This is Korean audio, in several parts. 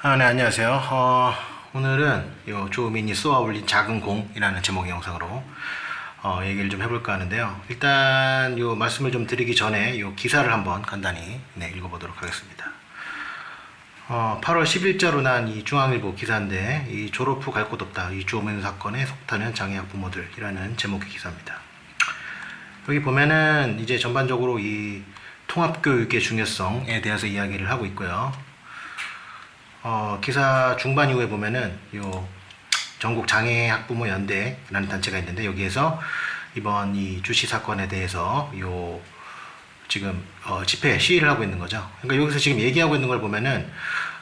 네, 안녕하세요. 오늘은 요 조민이 쏘아 올린 작은 공이라는 제목의 영상으로 얘기를 좀 해볼까 하는데요. 일단 요 말씀을 좀 드리기 전에 요 기사를 한번 간단히 읽어보도록 하겠습니다. 8월 10일자로 난 이 중앙일보 기사인데, 이 졸업 후 갈 곳 없다, 이 조민 사건에 속타는 장애학 부모들이라는 제목의 기사입니다. 여기 보면은 이제 전반적으로 이 통합교육의 중요성에 대해서 이야기를 하고 있고요. 기사 중반 이후에 보면은 요 전국 장애 학부모 연대라는 단체가 있는데, 여기에서 이번 이 주시 사건에 대해서 요 지금 집회 시위를 하고 있는 거죠. 그러니까 여기서 지금 얘기하고 있는 걸 보면은,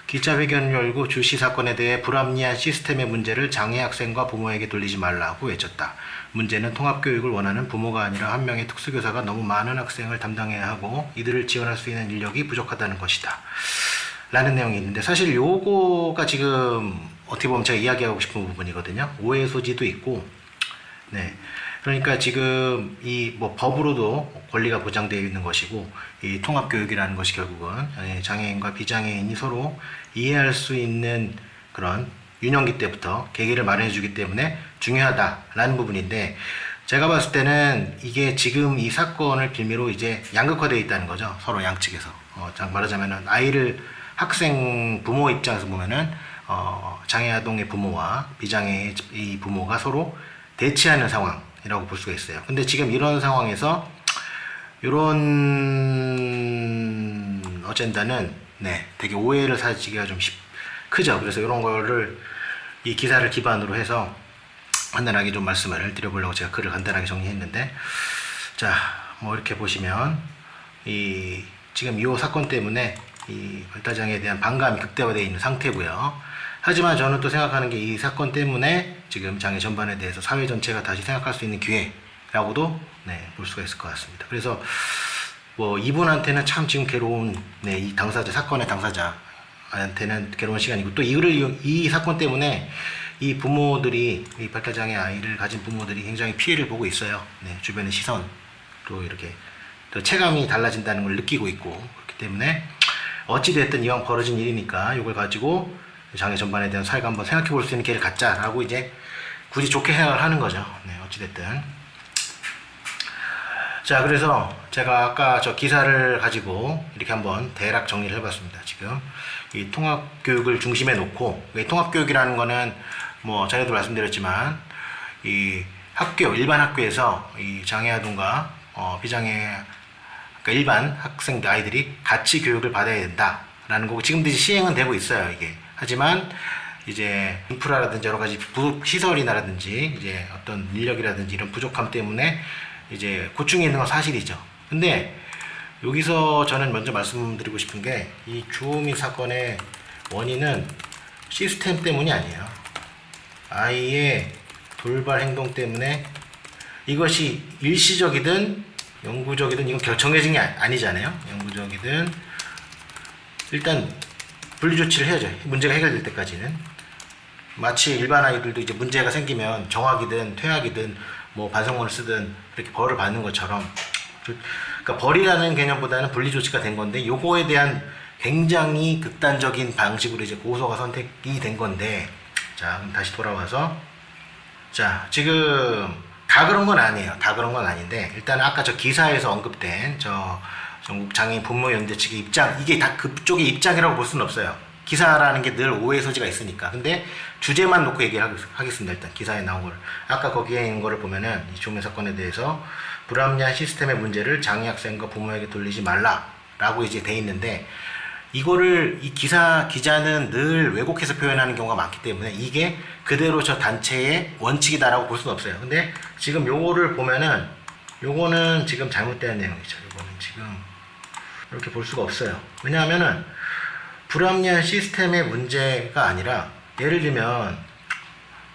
기자회견을 열고 주시 사건에 대해 불합리한 시스템의 문제를 장애 학생과 부모에게 돌리지 말라고 외쳤다. 문제는 통합교육을 원하는 부모가 아니라 한 명의 특수교사가 너무 많은 학생을 담당해야 하고 이들을 지원할 수 있는 인력이 부족하다는 것이다, 라는 내용이 있는데, 사실 요거가 지금 어떻게 보면 제가 이야기하고 싶은 부분이거든요. 오해 소지도 있고, 그러니까 지금 이 뭐 법으로도 권리가 보장되어 있는 것이고, 이 통합교육이라는 것이 결국은 장애인과 비장애인이 서로 이해할 수 있는 그런 유년기 때부터 계기를 마련해 주기 때문에 중요하다라는 부분인데, 제가 봤을 때는 이게 지금 이 사건을 빌미로 이제 양극화되어 있다는 거죠. 서로 양측에서. 말하자면은 학생 부모 입장에서 보면은 장애아동의 부모와 비장애의 이 부모가 서로 대치하는 상황이라고 볼 수가 있어요. 근데 지금 이런 상황에서 이런 어젠다는 되게 오해를 사지기가 좀 크죠. 그래서 이런 거를 이 기사를 기반으로 해서 간단하게 좀 말씀을 드려보려고 제가 글을 간단하게 정리했는데, 자, 뭐 이렇게 보시면 지금 이 사건 때문에 이 발달장애에 대한 반감이 극대화되어 있는 상태고요. 하지만 저는 또 생각하는 게, 이 사건 때문에 지금 장애 전반에 대해서 사회 전체가 다시 생각할 수 있는 기회라고도 볼 수가 있을 것 같습니다. 그래서 뭐 이분한테는 참 지금 괴로운 이 당사자, 사건의 당사자한테는 괴로운 시간이고, 또 이 사건 때문에 이 부모들이, 이 발달장애 아이를 가진 부모들이 굉장히 피해를 보고 있어요. 주변의 시선, 또 이렇게 또 체감이 달라진다는 걸 느끼고 있고, 그렇기 때문에 어찌됐든 이왕 벌어진 일이니까 이걸 가지고 장애 전반에 대한 사회가 한번 생각해 볼 수 있는 기회를 갖자라고 이제 굳이 좋게 생각을 하는 거죠. 어찌됐든. 자, 그래서 제가 아까 저 기사를 가지고 이렇게 한번 대략 정리를 해봤습니다. 지금 이 통합교육을 중심에 놓고, 이 통합교육이라는 거는 뭐 전에도 말씀드렸지만, 이 일반 학교에서 이 장애아동과 비장애, 그러니까 일반 학생들, 아이들이 같이 교육을 받아야 된다라는 거고, 지금도 이제 시행은 되고 있어요, 이게. 하지만 이제 인프라라든지 여러 가지 시설이라든지 이제 어떤 인력이라든지 이런 부족함 때문에 이제 고충이 있는 건 사실이죠. 근데 여기서 저는 먼저 말씀드리고 싶은 게, 이 주호민 사건의 원인은 시스템 때문이 아니에요. 아이의 돌발 행동 때문에, 이것이 일시적이든 영구적이든 이건 정해진 게 아니잖아요. 영구적이든 일단 분리조치를 해야죠. 문제가 해결될 때까지는. 마치 일반 아이들도 이제 문제가 생기면 정학이든 퇴학이든 뭐 반성문을 쓰든 이렇게 벌을 받는 것처럼, 그러니까 벌이라는 개념보다는 분리조치가 된 건데, 요거에 대한 굉장히 극단적인 방식으로 이제 고소가 선택이 된 건데, 자, 그럼 다시 돌아와서, 자, 지금 다 그런 건 아니에요. 다 그런 건 아닌데, 일단 아까 저 기사에서 언급된 저 전국 장애인 부모연대 측의 입장, 이게 다 그쪽의 입장이라고 볼 수는 없어요. 기사라는 게 늘 오해 소지가 있으니까. 근데 주제만 놓고 얘기를 하겠습니다. 일단 기사에 나온 거를. 아까 거기에 있는 거를 보면은, 이 조민 사건에 대해서 불합리한 시스템의 문제를 장애 학생과 부모에게 돌리지 말라라고 이제 돼 있는데, 이거를 이 기자는 늘 왜곡해서 표현하는 경우가 많기 때문에 이게 그대로 저 단체의 원칙이다라고 볼 수는 없어요. 근데 지금 요거를 보면은, 요거는 지금 잘못된 내용이죠. 요거는 지금 이렇게 볼 수가 없어요. 왜냐하면은 불합리한 시스템의 문제가 아니라, 예를 들면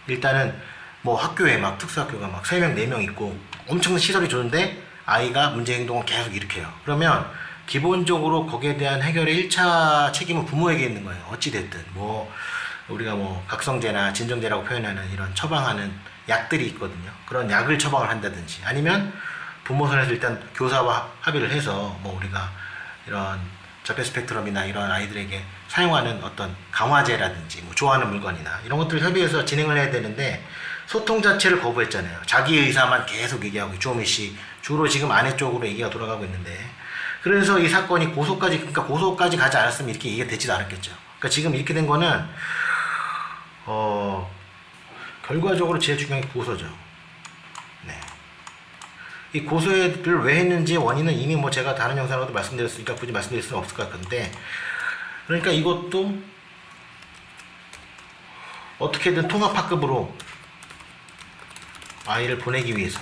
일단은 뭐 학교에 막 특수학교가 막 3명 4명 있고 엄청난 시설이 좋은데 아이가 문제 행동을 계속 일으켜요. 그러면 기본적으로 거기에 대한 해결의 1차 책임은 부모에게 있는 거예요. 어찌됐든 뭐 우리가 뭐 각성제나 진정제라고 표현하는 이런 처방하는 약들이 있거든요. 그런 약을 처방을 한다든지, 아니면 부모 선에서 일단 교사와 합의를 해서 뭐 우리가 이런 자폐 스펙트럼이나 이런 아이들에게 사용하는 어떤 강화제라든지 뭐 좋아하는 물건이나 이런 것들을 협의해서 진행을 해야 되는데 소통 자체를 거부했잖아요. 자기 의사만 계속 얘기하고 주호민 씨 주로 지금 아내 쪽으로 얘기가 돌아가고 있는데 그래서 이 사건이 고소까지 가지 않았으면 이렇게 얘기가 되지도 않았겠죠. 그러니까 지금 이렇게 된 거는 결과적으로 제일 중요한 게 고소죠. 네. 이 고소를 왜 했는지 원인은 이미 뭐 제가 다른 영상으로도 말씀드렸으니까 굳이 말씀드릴 수는 없을 것 같은데 그러니까 이것도 어떻게든 통합학급으로 아이를 보내기 위해서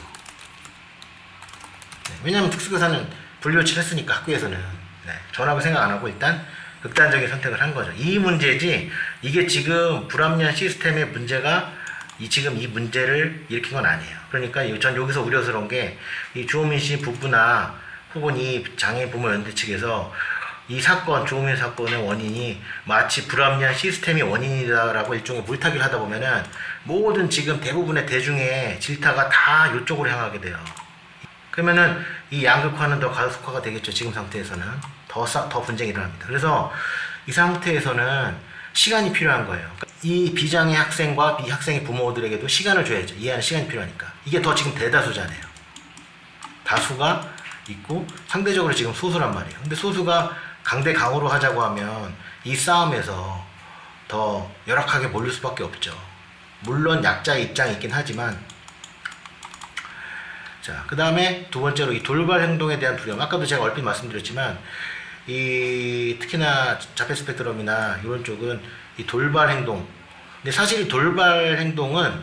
네. 왜냐하면 특수교사는 분류치를 했으니까 학교에서는 네. 전학을 생각 안 하고 일단 극단적인 선택을 한 거죠. 이 문제지 이게 지금 불합리한 시스템의 문제가 지금 이 문제를 일으킨 건 아니에요. 그러니까 전 여기서 우려스러운 게 이 주호민 씨 부부나 혹은 이 장애인 부모 연대 측에서 이 사건, 주호민 사건의 원인이 마치 불합리한 시스템이 원인이다라고 일종의 물타기를 하다 보면은 모든 지금 대부분의 대중의 질타가 다 이쪽으로 향하게 돼요. 그러면은 이 양극화는 더 가속화가 되겠죠. 지금 상태에서는 더 분쟁이 일어납니다. 그래서 이 상태에서는 시간이 필요한 거예요. 이 비장애 학생과 이 학생의 부모들에게도 시간을 줘야죠. 이해하는 시간이 필요하니까. 이게 더 지금 대다수잖아요. 다수가 있고 상대적으로 지금 소수란 말이에요. 근데 소수가 강대강으로 하자고 하면 이 싸움에서 더 열악하게 몰릴 수밖에 없죠. 물론 약자의 입장이 있긴 하지만 자, 그 다음에 두 번째로 이 돌발 행동에 대한 두려움. 아까도 제가 얼핏 말씀드렸지만 이 특히나 자폐 스펙트럼이나 이런 쪽은 이 돌발 행동. 근데 사실 이 돌발 행동은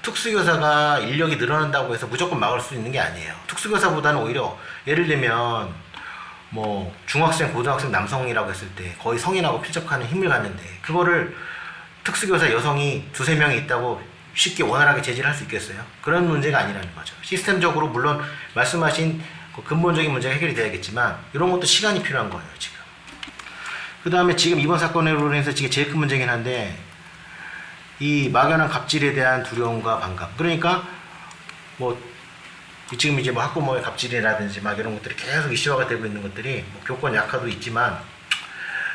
특수교사가 인력이 늘어난다고 해서 무조건 막을 수 있는 게 아니에요. 특수교사보다는 오히려 예를 들면 뭐 중학생, 고등학생 남성이라고 했을 때 거의 성인하고 필적하는 힘을 갖는데 그거를 특수교사 여성이 두세 명이 있다고 쉽게 원활하게 제지를 할 수 있겠어요? 그런 문제가 아니라는 거죠. 시스템적으로 물론 말씀하신 그 근본적인 문제가 해결이 돼야겠지만 이런 것도 시간이 필요한 거예요. 지금. 그 다음에 지금 이번 사건으로 인해서 지금 제일 큰 문제긴 한데 이 막연한 갑질에 대한 두려움과 반감. 그러니까 뭐 지금 이제 뭐 학부모의 갑질이라든지 막 이런 것들이 계속 이슈화가 되고 있는 것들이 뭐 교권 약화도 있지만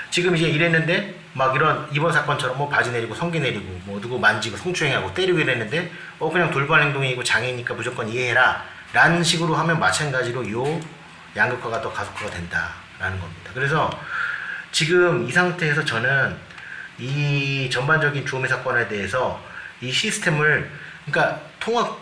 지금 이제 이랬는데 막 이번 사건처럼 뭐 바지 내리고 성기 내리고 뭐 누구 만지고 성추행하고 때리고 이랬는데 그냥 돌발 행동이고 장애니까 무조건 이해해라 라는 식으로 하면 마찬가지로 요 양극화가 더 가속화가 된다라는 겁니다. 그래서 지금 이 상태에서 저는 이 전반적인 주호민 사건에 대해서 이 시스템을 그러니까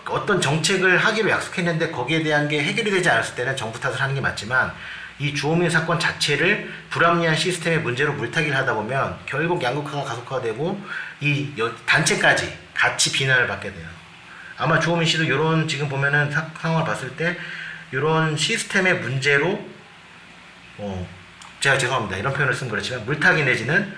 어떤 정책을 하기로 약속했는데 거기에 대한 게 해결이 되지 않았을 때는 정부 탓을 하는 게 맞지만 이 주호민 사건 자체를 불합리한 시스템의 문제로 물타기를 하다 보면 결국 양극화가 가속화되고 이 단체까지 같이 비난을 받게 돼요. 아마 주호민 씨도 이런 지금 보면은 상황을 봤을 때 이런 시스템의 문제로 제가 죄송합니다 이런 표현을 쓴 그렇지만 물타기 내지는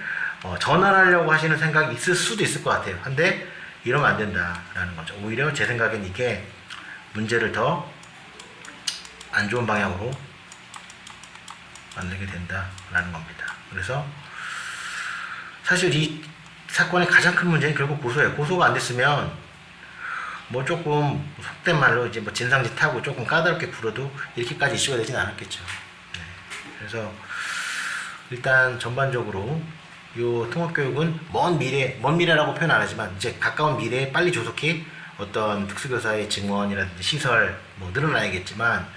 전환하려고 하시는 생각이 있을 수도 있을 것 같아요. 근데 이러면 안 된다라는 거죠. 오히려 제 생각엔 이게 문제를 더 안 좋은 방향으로 만들게 된다라는 겁니다. 그래서 사실 이 사건의 가장 큰 문제는 결국 고소예요. 고소가 안 됐으면 뭐 조금 속된 말로 이제 뭐 진상짓 하고 조금 까다롭게 굴어도 이렇게까지 이슈가 되진 않았겠죠. 네. 그래서 일단 전반적으로 요 통합교육은 먼 미래라고 표현 안 하지만 이제 가까운 미래에 빨리 조속히 어떤 특수교사의 증원이라든지 시설 뭐 늘어나야겠지만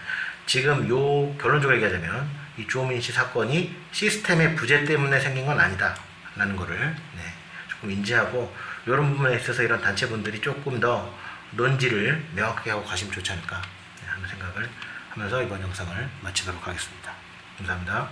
지금 요 결론적으로 얘기하자면 이 주호민 씨 사건이 시스템의 부재 때문에 생긴 건 아니다 라는 거를 조금 인지하고 이런 부분에 있어서 이런 단체분들이 조금 더 논지를 명확하게 하고 가시면 좋지 않을까 하는 생각을 하면서 이번 영상을 마치도록 하겠습니다. 감사합니다.